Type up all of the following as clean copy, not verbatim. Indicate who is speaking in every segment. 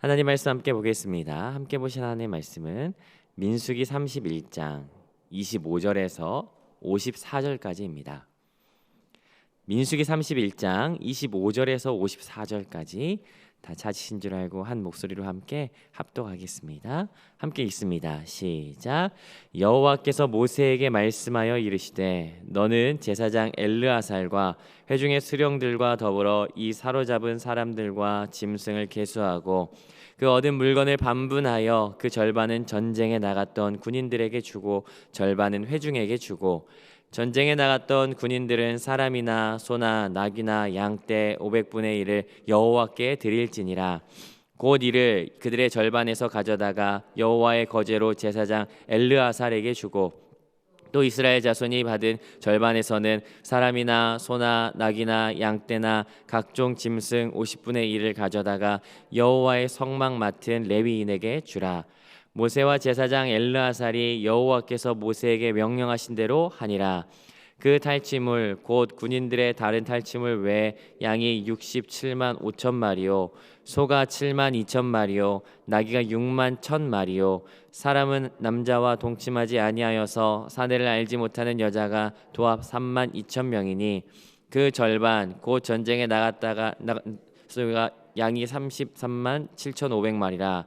Speaker 1: 하나님 말씀 함께 보겠습니다. 함께 보신 하나님의 말씀은 민수기 31장 25절에서 54절까지입니다. 민수기 31장 25절에서 54절까지 다 찾으신 줄 알고 한 목소리로 함께 합독하겠습니다. 함께 읽습니다. 시작. 여호와께서 모세에게 말씀하여 이르시되 너는 제사장 엘르아살과 회중의 수령들과 더불어 이 사로잡은 사람들과 짐승을 계수하고 그 얻은 물건을 반분하여 그 절반은 전쟁에 나갔던 군인들에게 주고 절반은 회중에게 주고 전쟁에 나갔던 군인들은 사람이나 소나 낙이나 양떼 500분의 1을 여호와께 드릴지니라. 곧 이를 그들의 절반에서 가져다가 여호와의 거제로 제사장 엘르아살에게 주고 또 이스라엘 자손이 받은 절반에서는 사람이나 소나 낙이나 양떼나 각종 짐승 50분의 1을 가져다가 여호와의 성막 맡은 레위인에게 주라. 모세와 제사장 엘르아살이 여호와께서 모세에게 명령하신 대로 하니라. 그 탈취물 곧 군인들의 다른 탈취물 외에 양이 67만 5천 마리요 소가 7만 2천 마리요 나귀가 6만 1천 마리요 사람은 남자와 동침하지 아니하여서 사내를 알지 못하는 여자가 도합 3만 2천 명이니 그 절반 곧 전쟁에 나갔다가 소가 양이 33만 7,500마리라.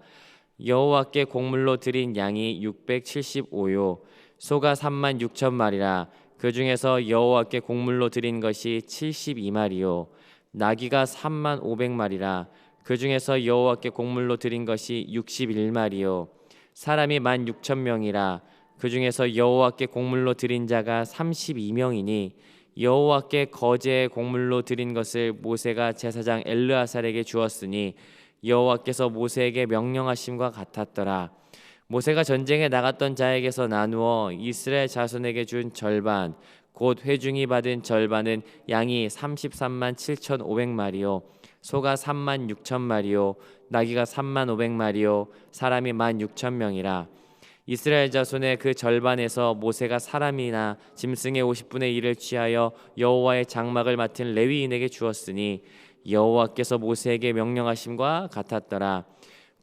Speaker 1: 여호와께 곡물로 드린 양이 675요 소가 3만 6천 마리라. 그 중에서 여호와께 곡물로 드린 것이 72마리요 나귀가 3만 500마리라. 그 중에서 여호와께 곡물로 드린 것이 61마리요 사람이 1만 6천 명이라. 그 중에서 여호와께 곡물로 드린 자가 32명이니 여호와께 거제의 곡물로 드린 것을 모세가 제사장 엘르아살에게 주었으니 여호와께서 모세에게 명령하심과 같았더라. 모세가 전쟁에 나갔던 자에게서 나누어 이스라엘 자손에게 준 절반 곧 회중이 받은 절반은 양이 33만 7,500마리요 소가 3만 6천 마리요 나귀가 3만 500마리요 사람이 1만 6천 명이라. 이스라엘 자손의 그 절반에서 모세가 사람이나 짐승의 50분의 1을 취하여 여호와의 장막을 맡은 레위인에게 주었으니 여호와께서 모세에게 명령하심과 같았더라.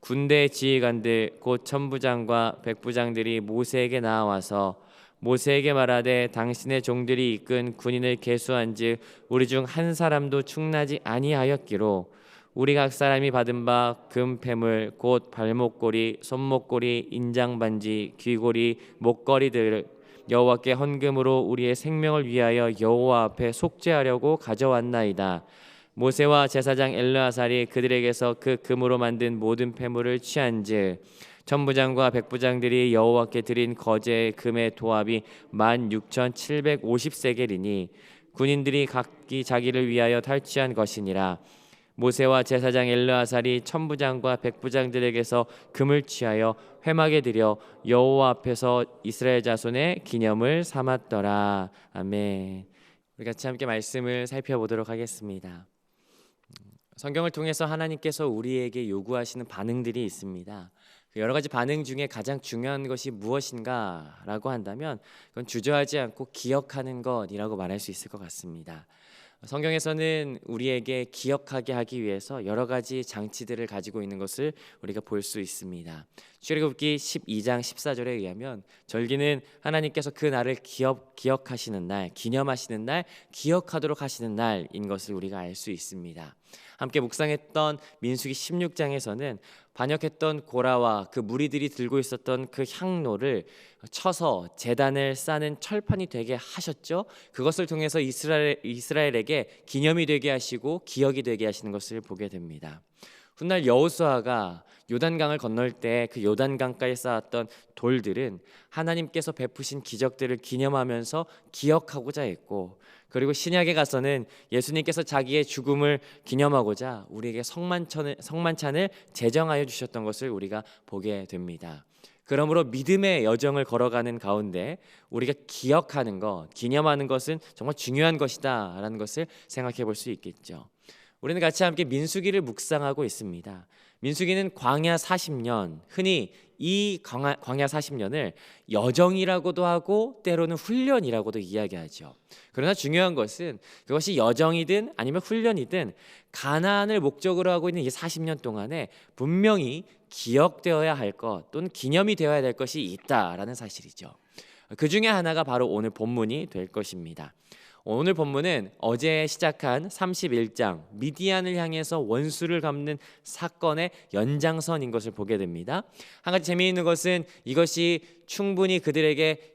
Speaker 1: 군대의 지휘관들 곧 천부장과 백부장들이 모세에게 나와서 모세에게 말하되 당신의 종들이 이끈 군인을 계수한즉 우리 중 한 사람도 충나지 아니하였기로 우리 각 사람이 받은 바 금패물 곧 발목고리 손목고리 인장반지 귀고리 목걸이들 여호와께 헌금으로 우리의 생명을 위하여 여호와 앞에 속죄하려고 가져왔나이다. 모세와 제사장 엘르아살이 그들에게서 그 금으로 만든 모든 패물을 취한즉 천부장과 백부장들이 여호와께 드린 거제의 금의 도합이 16,750세겔이니 군인들이 각기 자기를 위하여 탈취한 것이니라. 모세와 제사장 엘르아살이 천부장과 백부장들에게서 금을 취하여 회막에 들여 여호와 앞에서 이스라엘 자손의 기념을 삼았더라. 아멘. 우리 같이 함께 말씀을 살펴보도록 하겠습니다. 성경을 통해서 하나님께서 우리에게 요구하시는 반응들이 있습니다. 여러 가지 반응 중에 가장 중요한 것이 무엇인가라고 한다면 그건 주저하지 않고 기억하는 것이라고 말할 수 있을 것 같습니다. 성경에서는 우리에게 기억하게 하기 위해서 여러 가지 장치들을 가지고 있는 것을 우리가 볼 수 있습니다. 출애굽기 12장 14절에 의하면 절기는 하나님께서 그 날을 기억하시는 날, 기념하시는 날, 기억하도록 하시는 날인 것을 우리가 알 수 있습니다. 함께 묵상했던 민수기 16장에서는 반역했던 고라와 그 무리들이 들고 있었던 그 향로를 쳐서 제단을 싸는 철판이 되게 하셨죠. 그것을 통해서 이스라엘에게 기념이 되게 하시고 기억이 되게 하시는 것을 보게 됩니다. 훗날 여호수아가 요단강을 건널 때 그 요단강가에 쌓았던 돌들은 하나님께서 베푸신 기적들을 기념하면서 기억하고자 했고, 그리고 신약에 가서는 예수님께서 자기의 죽음을 기념하고자 우리에게 성만찬을 제정하여 주셨던 것을 우리가 보게 됩니다. 그러므로 믿음의 여정을 걸어가는 가운데 우리가 기억하는 것, 기념하는 것은 정말 중요한 것이다 라는 것을 생각해 볼 수 있겠죠. 우리는 같이 함께 민수기를 묵상하고 있습니다. 민수기는 광야 40년, 흔히 이 광야 40년을 여정이라고도 하고 때로는 훈련이라고도 이야기하죠. 그러나 중요한 것은 그것이 여정이든 아니면 훈련이든 가나안을 목적으로 하고 있는 이 40년 동안에 분명히 기억되어야 할 것 또는 기념이 되어야 될 것이 있다라는 사실이죠. 그 중에 하나가 바로 오늘 본문이 될 것입니다. 오늘 본문은 어제 시작한 31장 미디안을 향해서 원수를 갚는 사건의 연장선인 것을 보게 됩니다. 한 가지 재미있는 것은 이것이 충분히 그들에게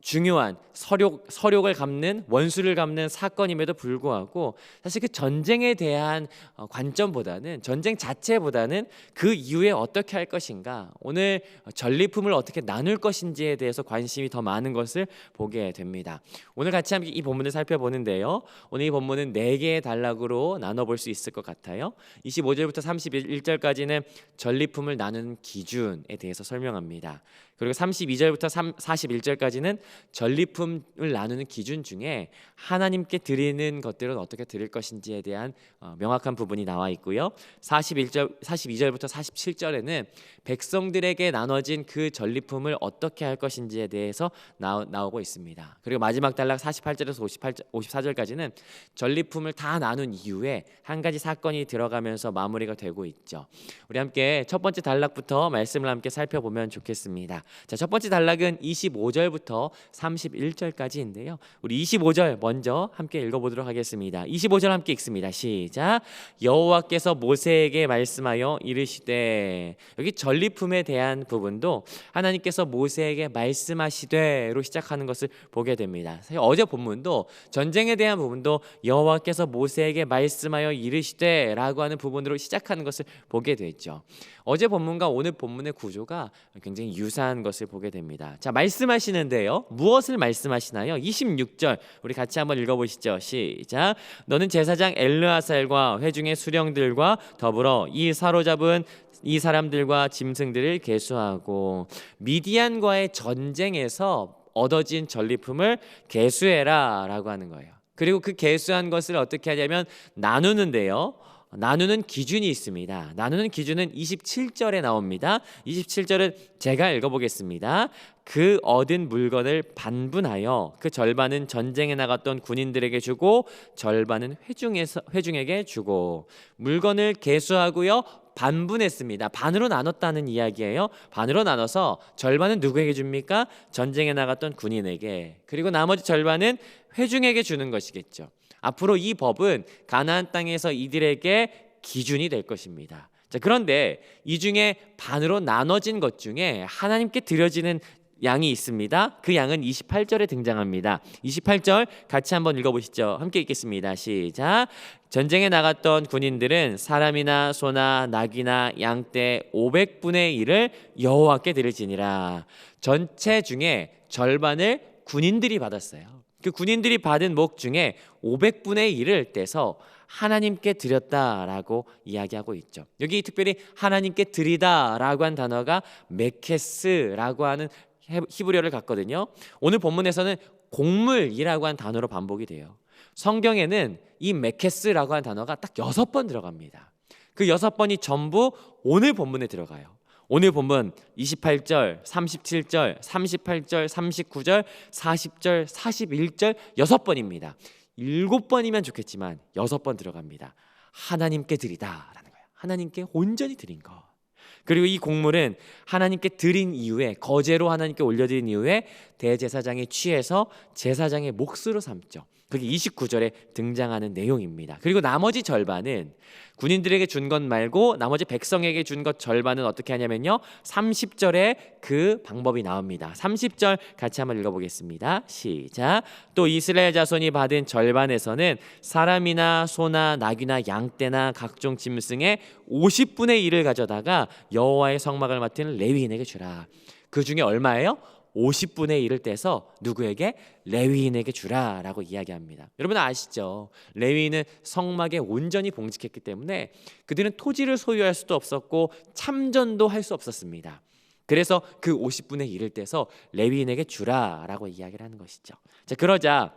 Speaker 1: 중요한 서력을 갚는 원수를 갚는 사건임에도 불구하고 사실 그 전쟁에 대한 관점보다는 전쟁 자체보다는 그 이후에 어떻게 할 것인가, 오늘 전리품을 어떻게 나눌 것인지에 대해서 관심이 더 많은 것을 보게 됩니다. 오늘 같이 함께 이 본문을 살펴보는데요, 오늘 이 본문은 4개의 단락으로 나눠볼 수 있을 것 같아요. 25절부터 31절까지는 전리품을 나누는 기준에 대해서 설명합니다. 그리고 32절부터 41절까지는 전리품을 나누는 기준 중에 하나님께 드리는 것들은 어떻게 드릴 것인지에 대한 명확한 부분이 나와 있고요. 42절부터 47절에는 백성들에게 나눠진 그 전리품을 어떻게 할 것인지에 대해서 나오고 있습니다. 그리고 마지막 단락 48절에서 54절까지는 전리품을 다 나눈 이후에 한 가지 사건이 들어가면서 마무리가 되고 있죠. 우리 함께 첫 번째 단락부터 말씀을 함께 살펴보면 좋겠습니다. 자, 첫 번째 단락은 25절부터 31절까지인데요. 우리 25절 먼저 함께 읽어보도록 하겠습니다. 25절 함께 읽습니다. 시작. 여호와께서 모세에게 말씀하여 이르시되, 여기 전리품에 대한 부분도 하나님께서 모세에게 말씀하시되로 시작하는 것을 보게 됩니다. 사실 어제 본문도 전쟁에 대한 부분도 여호와께서 모세에게 말씀하여 이르시되라고 하는 부분으로 시작하는 것을 보게 됐죠. 어제 본문과 오늘 본문의 구조가 굉장히 유사한 것을 보게 됩니다. 자, 말씀하시는데요, 무엇을 말씀하시나요? 26절 우리 같이 한번 읽어보시죠. 시작. 너는 제사장 엘르아살과 회중의 수령들과 더불어 이 사로잡은 이 사람들과 짐승들을 계수하고 미디안과의 전쟁에서 얻어진 전리품을 계수해라 라고 하는 거예요. 그리고 그 계수한 것을 어떻게 하냐면 나누는데요, 나누는 기준이 있습니다. 나누는 기준은 27절에 나옵니다. 27절은 제가 읽어보겠습니다. 그 얻은 물건을 반분하여 그 절반은 전쟁에 나갔던 군인들에게 주고 절반은 회중에게 주고, 물건을 계수하고요 반분했습니다. 반으로 나눴다는 이야기예요. 반으로 나눠서 절반은 누구에게 줍니까? 전쟁에 나갔던 군인에게, 그리고 나머지 절반은 회중에게 주는 것이겠죠. 앞으로 이 법은 가나안 땅에서 이들에게 기준이 될 것입니다. 자, 그런데 이 중에 반으로 나눠진 것 중에 하나님께 드려지는 양이 있습니다. 그 양은 28절에 등장합니다. 28절 같이 한번 읽어보시죠. 함께 읽겠습니다. 시작. 전쟁에 나갔던 군인들은 사람이나 소나 낙이나 양떼 500분의 1을 여호와께 드릴지니라. 전체 중에 절반을 군인들이 받았어요. 그 군인들이 받은 목 중에 500분의 1을 떼서 하나님께 드렸다라고 이야기하고 있죠. 여기 특별히 하나님께 드리다라고 한 단어가 메케스라고 하는 히브리어를 갖거든요. 오늘 본문에서는 곡물이라고 한 단어로 반복이 돼요. 성경에는 이 메케스라고 한 단어가 딱 6번 들어갑니다. 그 6번이 전부 오늘 본문에 들어가요. 오늘 본문 28절, 37절, 38절, 39절, 40절, 41절 6번입니다. 7번이면 좋겠지만 6번 들어갑니다. 하나님께 드리다라는 거예요. 하나님께 온전히 드린 것. 그리고 이 곡물은 하나님께 드린 이후에, 거제로 하나님께 올려드린 이후에 대제사장이 취해서 제사장의 몫으로 삼죠. 그게 29절에 등장하는 내용입니다. 그리고 나머지 절반은 군인들에게 준 것 말고 나머지 백성에게 준 것 절반은 어떻게 하냐면요, 30절에 그 방법이 나옵니다. 30절 같이 한번 읽어보겠습니다. 시작. 또 이스라엘 자손이 받은 절반에서는 사람이나 소나 낙이나 양떼나 각종 짐승의 50분의 1을 가져다가 여호와의 성막을 맡은 레위인에게 주라. 그 중에 얼마예요? 50분의 1을 떼서 누구에게? 레위인에게 주라라고 이야기합니다. 여러분 아시죠? 레위인은 성막에 온전히 봉직했기 때문에 그들은 토지를 소유할 수도 없었고 참전도 할 수 없었습니다. 그래서 그 50분의 1을 떼서 레위인에게 주라라고 이야기를 하는 것이죠. 자, 그러자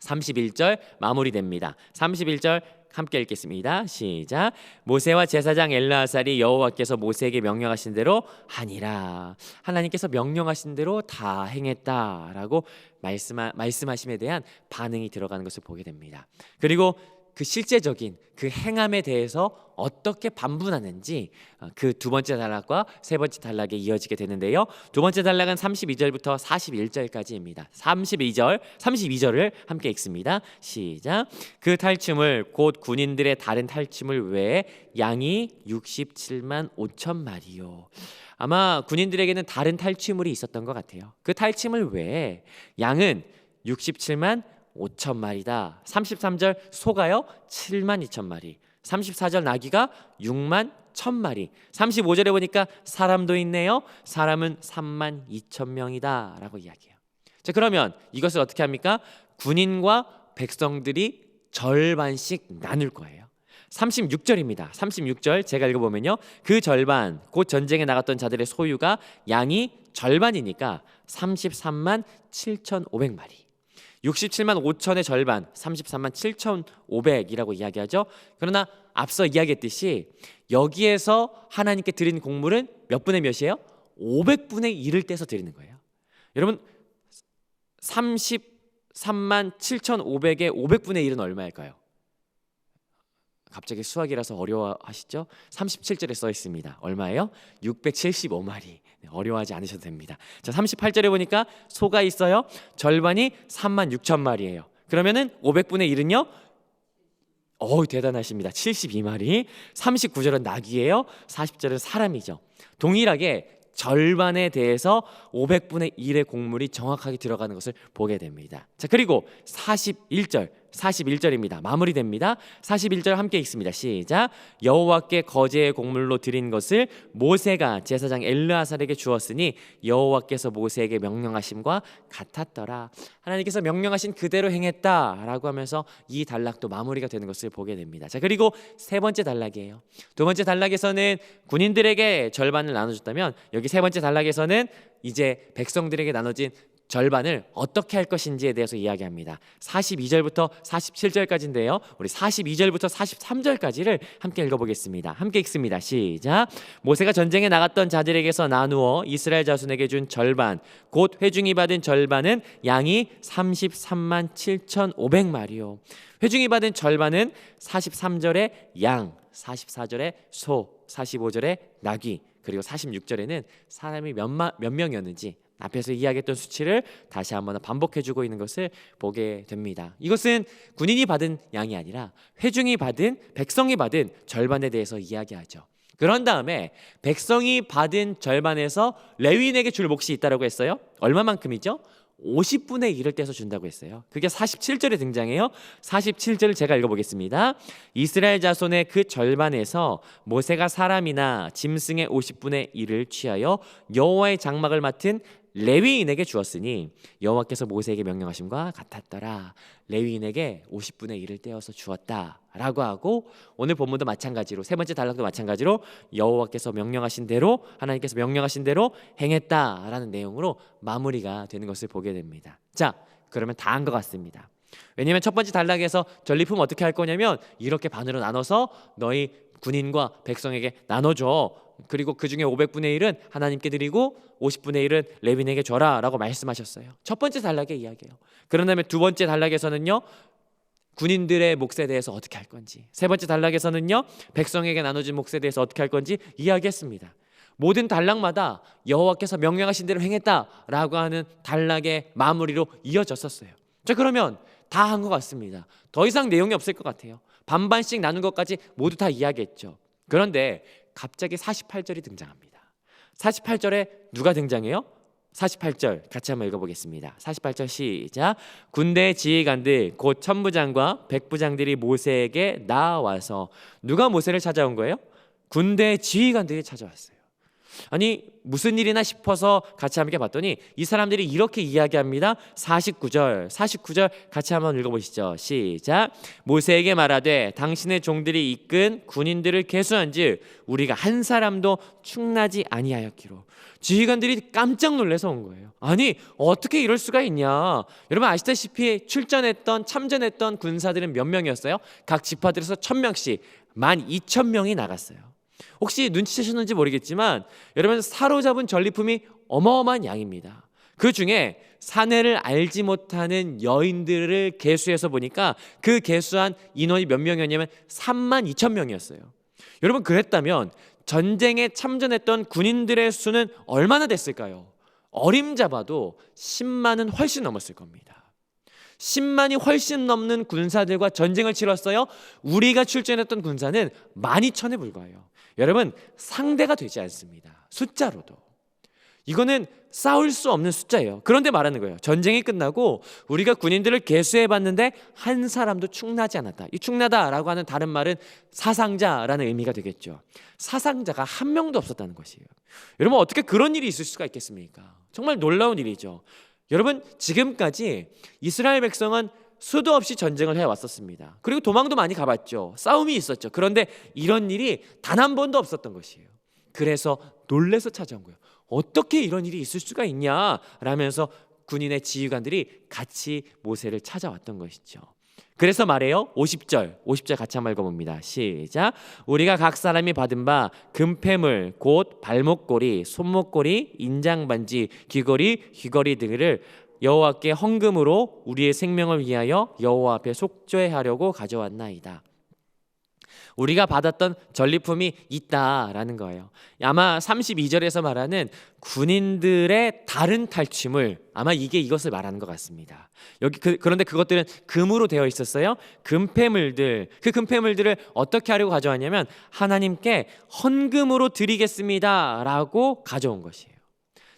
Speaker 1: 31절 마무리됩니다. 31절 함께 읽겠습니다. 시작. 모세와 제사장 엘르아살이 여호와께서 모세에게 명령하신 대로 하니라. 하나님께서 명령하신 대로 다 행했다라고 말씀하심에 대한 반응이 들어가는 것을 보게 됩니다. 그리고 그 실제적인 그 행함에 대해서 어떻게 반분하는지 그 두 번째 단락과 세 번째 단락에 이어지게 되는데요. 두 번째 단락은 32절부터 41절까지입니다. 32절을 함께 읽습니다. 시작. 그 탈춤을 곧 군인들의 다른 탈춤을 외에 양이 67만 5천 마리요. 아마 군인들에게는 다른 탈취물이 있었던 것 같아요. 그 탈취물 외에 양은 67만 5천 마리다. 33절 소가요 7만 2천 마리. 34절 나귀가 6만 1천 마리. 35절에 보니까 사람도 있네요. 사람은 3만 2천 명이다 라고 이야기해요. 자, 그러면 이것을 어떻게 합니까? 군인과 백성들이 절반씩 나눌 거예요. 36절입니다. 36절 제가 읽어보면요, 그 절반 곧 전쟁에 나갔던 자들의 소유가 양이 절반이니까 33만 7,500마리. 67만 5천의 절반 33만 7,500이라고 이야기하죠. 그러나 앞서 이야기했듯이 여기에서 하나님께 드린 곡물은 몇 분의 몇이에요? 500분의 1을 떼서 드리는 거예요. 여러분 33만 7,500의 500분의 1은 얼마일까요? 갑자기 수학이라서 어려워하시죠? 37절에 써 있습니다. 얼마예요? 675마리. 어려워하지 않으셔도 됩니다. 자, 38절에 보니까 소가 있어요. 절반이 3만 6천 마리예요. 그러면은 500분의 1은요? 대단하십니다. 72마리. 39절은 나귀예요. 40절은 사람이죠. 동일하게 절반에 대해서 500분의 1의 곡물이 정확하게 들어가는 것을 보게 됩니다. 자, 그리고 41절입니다. 마무리됩니다. 41절 함께 읽습니다. 시작. 여호와께 거제의 곡물로 드린 것을 모세가 제사장 엘르아살에게 주었으니 여호와께서 모세에게 명령하심과 같았더라. 하나님께서 명령하신 그대로 행했다라고 하면서 이 단락도 마무리가 되는 것을 보게 됩니다. 자, 그리고 세 번째 단락이에요. 두 번째 단락에서는 군인들에게 절반을 나눠줬다면 여기 세 번째 단락에서는 이제 백성들에게 나눠진 절반을 어떻게 할 것인지에 대해서 이야기합니다. 42절부터 47절까지인데요. 우리 42절부터 43절까지를 함께 읽어보겠습니다. 함께 읽습니다. 시작. 모세가 전쟁에 나갔던 자들에게서 나누어 이스라엘 자손에게 준 절반 곧 회중이 받은 절반은 양이 33만 7,500마리요. 회중이 받은 절반은 43절에 양, 44절에 소, 45절에 나귀, 그리고 46절에는 사람이 몇 명이었는지 앞에서 이야기했던 수치를 다시 한번 반복해주고 있는 것을 보게 됩니다. 이것은 군인이 받은 양이 아니라 회중이 받은, 백성이 받은 절반에 대해서 이야기하죠. 그런 다음에 백성이 받은 절반에서 레위인에게 줄 몫이 있다고 했어요. 얼마만큼이죠? 50분의 1을 떼서 준다고 했어요. 그게 47절에 등장해요. 47절을 제가 읽어보겠습니다. 이스라엘 자손의 그 절반에서 모세가 사람이나 짐승의 50분의 1을 취하여 여호와의 장막을 맡은 레위인에게 주었으니 여호와께서 모세에게 명령하심과 같았더라. 레위인에게 50분의 1을 떼어서 주었다라고 하고, 오늘 본문도 마찬가지로 세 번째 단락도 마찬가지로 여호와께서 명령하신 대로, 하나님께서 명령하신 대로 행했다라는 내용으로 마무리가 되는 것을 보게 됩니다. 자, 그러면 다 한 것 같습니다. 왜냐하면 첫 번째 단락에서 전리품 어떻게 할 거냐면 이렇게 반으로 나눠서 너희 군인과 백성에게 나눠줘. 그리고 그 중에 500분의 1은 하나님께 드리고 50분의 1은 레위인에게 줘라 라고 말씀하셨어요. 첫 번째 단락의 이야기예요. 그런 다음에 두 번째 단락에서는요, 군인들의 몫에 대해서 어떻게 할 건지, 세 번째 단락에서는요, 백성에게 나눠진 몫에 대해서 어떻게 할 건지 이야기했습니다. 모든 단락마다 여호와께서 명령하신 대로 행했다라고 하는 단락의 마무리로 이어졌었어요. 자, 그러면 다 한 것 같습니다. 더 이상 내용이 없을 것 같아요. 반반씩 나눈 것까지 모두 다 이야기했죠. 그런데 갑자기 48절이 등장합니다. 48절에 누가 등장해요? 48절 같이 한번 읽어보겠습니다. 48절 시작. 군대 지휘관들 곧 천부장과 백부장들이 모세에게 나와서, 누가 모세를 찾아온 거예요? 군대 지휘관들이 찾아왔어요. 아니 무슨 일이나 싶어서 같이 함께 봤더니 이 사람들이 이렇게 이야기합니다. 49절 같이 한번 읽어보시죠. 시작. 모세에게 말하되 당신의 종들이 이끈 군인들을 계수한즉 우리가 한 사람도 충나지 아니하였기로. 지휘관들이 깜짝 놀라서 온 거예요. 아니 어떻게 이럴 수가 있냐. 여러분 아시다시피 참전했던 군사들은 몇 명이었어요? 각 지파들에서 1000명씩 12,000명이 나갔어요. 혹시 눈치채셨는지 모르겠지만 여러분 사로잡은 전리품이 어마어마한 양입니다. 그 중에 사내를 알지 못하는 여인들을 계수해서 보니까 그 계수한 인원이 몇 명이었냐면 32,000명이었어요. 여러분 그랬다면 전쟁에 참전했던 군인들의 수는 얼마나 됐을까요? 어림잡아도 10만은 훨씬 넘었을 겁니다. 10만이 훨씬 넘는 군사들과 전쟁을 치렀어요. 우리가 출전했던 군사는 12,000에 불과해요. 여러분 상대가 되지 않습니다. 숫자로도. 이거는 싸울 수 없는 숫자예요. 그런데 말하는 거예요. 전쟁이 끝나고 우리가 군인들을 계수해 봤는데 한 사람도 충나지 않았다. 이 충나다라고 하는 다른 말은 사상자라는 의미가 되겠죠. 사상자가 한 명도 없었다는 것이에요. 여러분 어떻게 그런 일이 있을 수가 있겠습니까? 정말 놀라운 일이죠. 여러분 지금까지 이스라엘 백성은 수도 없이 전쟁을 해왔었습니다. 그리고 도망도 많이 가봤죠. 싸움이 있었죠. 그런데 이런 일이 단 한 번도 없었던 것이에요. 그래서 놀래서 찾아온 거예요. 어떻게 이런 일이 있을 수가 있냐 라면서 군인의 지휘관들이 같이 모세를 찾아왔던 것이죠. 그래서 말해요. 50절 같이 한번 읽어봅니다. 시작. 우리가 각 사람이 받은 바 금패물 곧 발목고리, 손목고리, 인장반지, 귀걸이 등을 여호와께 헌금으로 우리의 생명을 위하여 여호와 앞에 속죄하려고 가져왔나이다. 우리가 받았던 전리품이 있다라는 거예요. 아마 32절에서 말하는 군인들의 다른 탈취물, 아마 이것을 말하는 것 같습니다. 그런데 그것들은 금으로 되어 있었어요. 금패물들, 그 금패물들을 어떻게 하려고 가져왔냐면 하나님께 헌금으로 드리겠습니다라고 가져온 것이에요.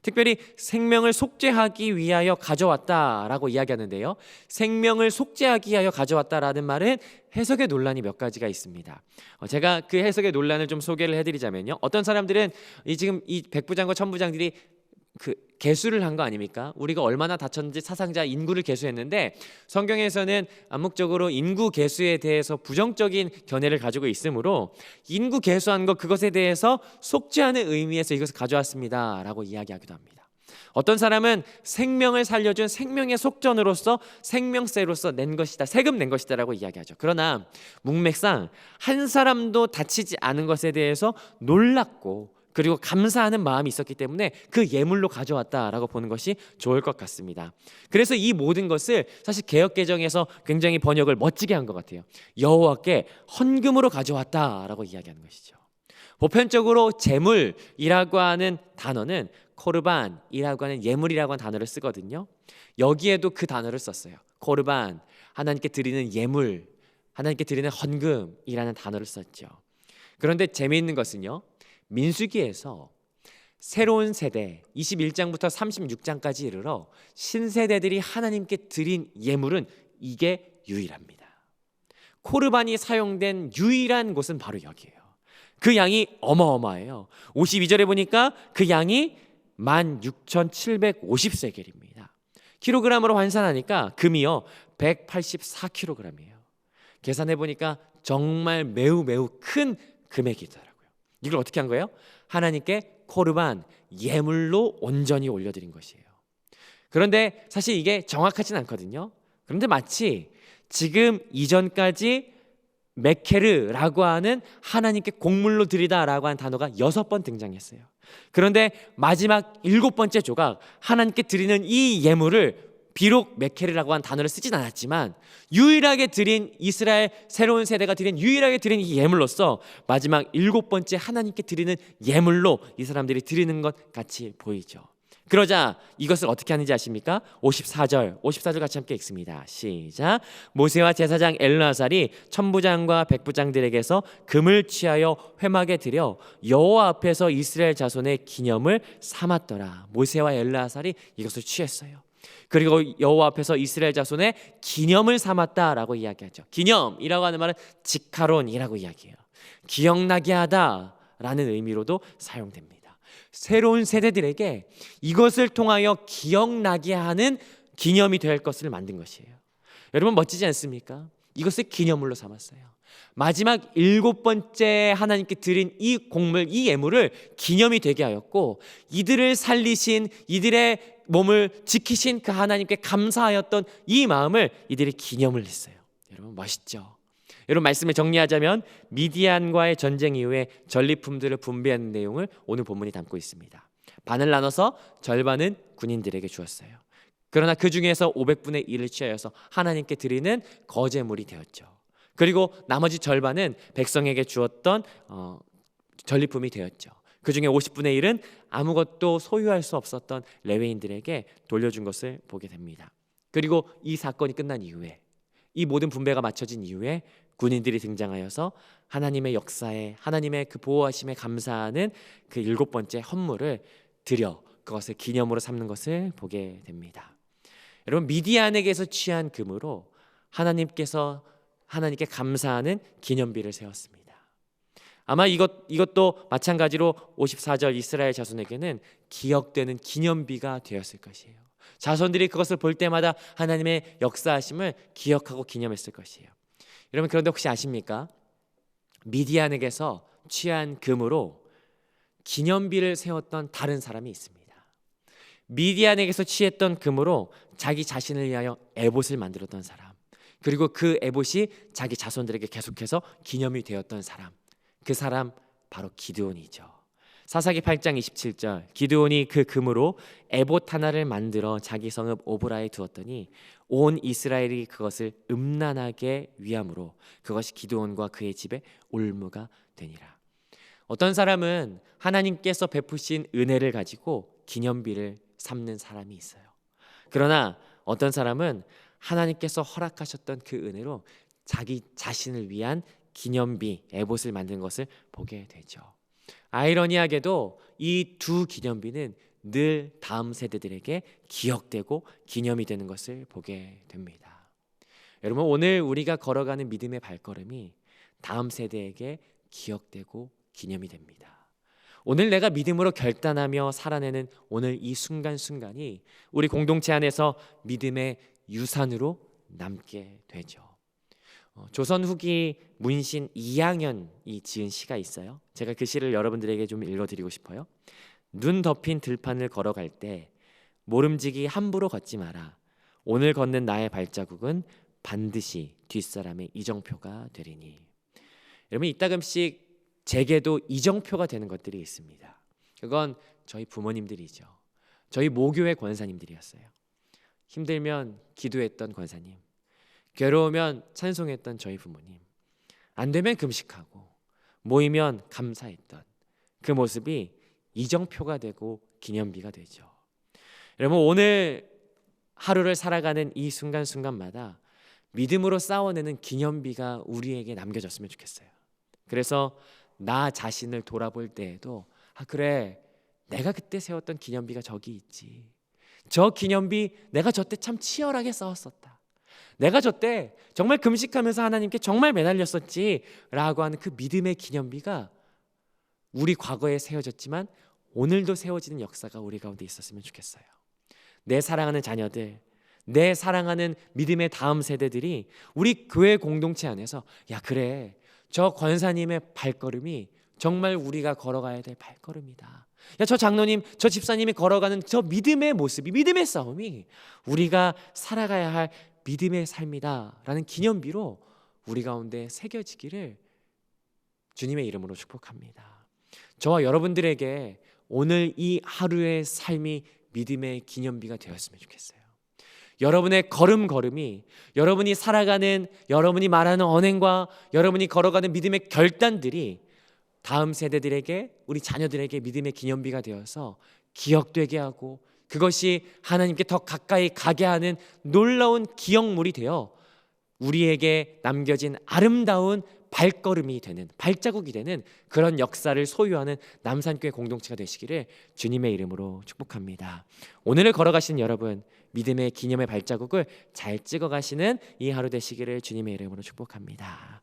Speaker 1: 특별히 생명을 속죄하기 위하여 가져왔다라고 이야기하는데요. 생명을 속죄하기 위하여 가져왔다라는 말은 해석의 논란이 몇 가지가 있습니다. 제가 그 해석의 논란을 좀 소개를 해드리자면요. 어떤 사람들은 지금 이 백부장과 천부장들이 그 계수를 한 거 아닙니까? 우리가 얼마나 다쳤는지 사상자 인구를 계수했는데 성경에서는 암묵적으로 인구 계수에 대해서 부정적인 견해를 가지고 있으므로 인구 계수한 것 그것에 대해서 속죄하는 의미에서 이것을 가져왔습니다라고 이야기하기도 합니다. 어떤 사람은 생명을 살려준 생명의 속전으로서 생명세로서 낸 것이다, 세금 낸 것이다라고 이야기하죠. 그러나 문맥상 한 사람도 다치지 않은 것에 대해서 놀랍고 그리고 감사하는 마음이 있었기 때문에 그 예물로 가져왔다라고 보는 것이 좋을 것 같습니다. 그래서 이 모든 것을 사실 개역개정에서 굉장히 번역을 멋지게 한 것 같아요. 여호와께 헌금으로 가져왔다라고 이야기하는 것이죠. 보편적으로 제물이라고 하는 단어는 코르반이라고 하는 예물이라고 하는 단어를 쓰거든요. 여기에도 그 단어를 썼어요. 코르반, 하나님께 드리는 예물, 하나님께 드리는 헌금이라는 단어를 썼죠. 그런데 재미있는 것은요, 민수기에서 새로운 세대 21장부터 36장까지 이르러 신세대들이 하나님께 드린 예물은 이게 유일합니다. 코르반이 사용된 유일한 곳은 바로 여기예요. 그 양이 어마어마해요. 52절에 보니까 그 양이 16,750세겔입니다. 킬로그램으로 환산하니까 금이요 184kg이에요. 계산해 보니까 정말 매우 큰 금액이더라고요. 이걸 어떻게 한 거예요? 하나님께 코르반 예물로 온전히 올려드린 것이에요. 그런데 사실 이게 정확하진 않거든요. 그런데 마치 지금 이전까지 메케르라고 하는 하나님께 곡물로 드리다라고 하는 단어가 6번 등장했어요. 그런데 마지막 7번째 조각, 하나님께 드리는 이 예물을 비록 메케르라고 하는 단어를 쓰진 않았지만 유일하게 드린, 이스라엘 새로운 세대가 드린 유일하게 드린 이 예물로서 마지막 7번째 하나님께 드리는 예물로 이 사람들이 드리는 것 같이 보이죠. 그러자 이것을 어떻게 하는지 아십니까? 54절 같이 함께 읽습니다. 시작. 모세와 제사장 엘르아살이 천부장과 백부장들에게서 금을 취하여 회막에 들여 여호와 앞에서 이스라엘 자손의 기념을 삼았더라. 모세와 엘르아살이 이것을 취했어요. 그리고 여호와 앞에서 이스라엘 자손의 기념을 삼았다라고 이야기하죠. 기념이라고 하는 말은 지카론이라고 이야기해요. 기억나게 하다라는 의미로도 사용됩니다. 새로운 세대들에게 이것을 통하여 기억나게 하는 기념이 될 것을 만든 것이에요. 여러분 멋지지 않습니까? 이것을 기념물로 삼았어요. 마지막 7번째 하나님께 드린 이 곡물, 이 예물을 기념이 되게 하였고, 이들을 살리신, 이들의 몸을 지키신 그 하나님께 감사하였던 이 마음을 이들이 기념을 했어요. 여러분 멋있죠? 여러분 말씀을 정리하자면 미디안과의 전쟁 이후에 전리품들을 분배하는 내용을 오늘 본문이 담고 있습니다. 반을 나눠서 절반은 군인들에게 주었어요. 그러나 그 중에서 500분의 1을 취하여서 하나님께 드리는 거제물이 되었죠. 그리고 나머지 절반은 백성에게 주었던 전리품이 되었죠. 그 중에 50분의 1은 아무것도 소유할 수 없었던 레위인들에게 돌려준 것을 보게 됩니다. 그리고 이 사건이 끝난 이후에, 이 모든 분배가 마쳐진 이후에 군인들이 등장하여서 하나님의 역사에, 하나님의 그 보호하심에 감사하는 그 7번째 헌물을 드려 그것을 기념으로 삼는 것을 보게 됩니다. 여러분 미디안에게서 취한 금으로 하나님께 감사하는 기념비를 세웠습니다. 아마 이것도 마찬가지로 54절 이스라엘 자손에게는 기억되는 기념비가 되었을 것이에요. 자손들이 그것을 볼 때마다 하나님의 역사하심을 기억하고 기념했을 것이에요. 여러분 그런데 혹시 아십니까? 미디안에게서 취한 금으로 기념비를 세웠던 다른 사람이 있습니다. 미디안에게서 취했던 금으로 자기 자신을 위하여 에봇을 만들었던 사람, 그리고 그 에봇이 자기 자손들에게 계속해서 기념이 되었던 사람, 그 사람 바로 기드온이죠. 사사기 8장 27절, 기드온이 그 금으로 에봇 하나를 만들어 자기 성읍 오브라에 두었더니 온 이스라엘이 그것을 음란하게 위함으로 그것이 기드온과 그의 집에 올무가 되니라. 어떤 사람은 하나님께서 베푸신 은혜를 가지고 기념비를 삼는 사람이 있어요. 그러나 어떤 사람은 하나님께서 허락하셨던 그 은혜로 자기 자신을 위한 기념비, 에봇을 만든 것을 보게 되죠. 아이러니하게도 이 두 기념비는 늘 다음 세대들에게 기억되고 기념이 되는 것을 보게 됩니다. 여러분 오늘 우리가 걸어가는 믿음의 발걸음이 다음 세대에게 기억되고 기념이 됩니다. 오늘 내가 믿음으로 결단하며 살아내는 오늘 이 순간순간이 우리 공동체 안에서 믿음의 유산으로 남게 되죠. 조선 후기 문신 이양현이 지은 시가 있어요. 제가 그 시를 여러분들에게 좀 읽어드리고 싶어요. 눈 덮인 들판을 걸어갈 때 모름지기 함부로 걷지 마라. 오늘 걷는 나의 발자국은 반드시 뒷사람의 이정표가 되리니. 여러분 이따금씩 제게도 이정표가 되는 것들이 있습니다. 그건 저희 부모님들이죠. 저희 모교의 권사님들이었어요. 힘들면 기도했던 권사님, 괴로우면 찬송했던 저희 부모님, 안 되면 금식하고 모이면 감사했던 그 모습이 이정표가 되고 기념비가 되죠. 여러분 오늘 하루를 살아가는 이 순간순간마다 믿음으로 싸워내는 기념비가 우리에게 남겨졌으면 좋겠어요. 그래서 나 자신을 돌아볼 때에도 그래 내가 그때 세웠던 기념비가 저기 있지. 저 기념비 내가 저때 참 치열하게 싸웠었다. 내가 저때 정말 금식하면서 하나님께 정말 매달렸었지 라고 하는 그 믿음의 기념비가 우리 과거에 세워졌지만 오늘도 세워지는 역사가 우리 가운데 있었으면 좋겠어요. 내 사랑하는 자녀들, 내 사랑하는 믿음의 다음 세대들이 우리 교회 공동체 안에서 야 그래 저 권사님의 발걸음이 정말 우리가 걸어가야 될 발걸음이다. 야 저 장로님, 저 집사님이 걸어가는 저 믿음의 모습이, 믿음의 싸움이 우리가 살아가야 할 믿음의 삶이다 라는 기념비로 우리 가운데 새겨지기를 주님의 이름으로 축복합니다. 저와 여러분들에게 오늘 이 하루의 삶이 믿음의 기념비가 되었으면 좋겠어요. 여러분의 걸음걸음이, 여러분이 살아가는, 여러분이 말하는 언행과 여러분이 걸어가는 믿음의 결단들이 다음 세대들에게, 우리 자녀들에게 믿음의 기념비가 되어서 기억되게 하고 그것이 하나님께 더 가까이 가게 하는 놀라운 기억물이 되어 우리에게 남겨진 아름다운 발걸음이 되는, 발자국이 되는 그런 역사를 소유하는 남산교회 공동체가 되시기를 주님의 이름으로 축복합니다. 오늘을 걸어가시는 여러분, 믿음의 기념의 발자국을 잘 찍어가시는 이 하루 되시기를 주님의 이름으로 축복합니다.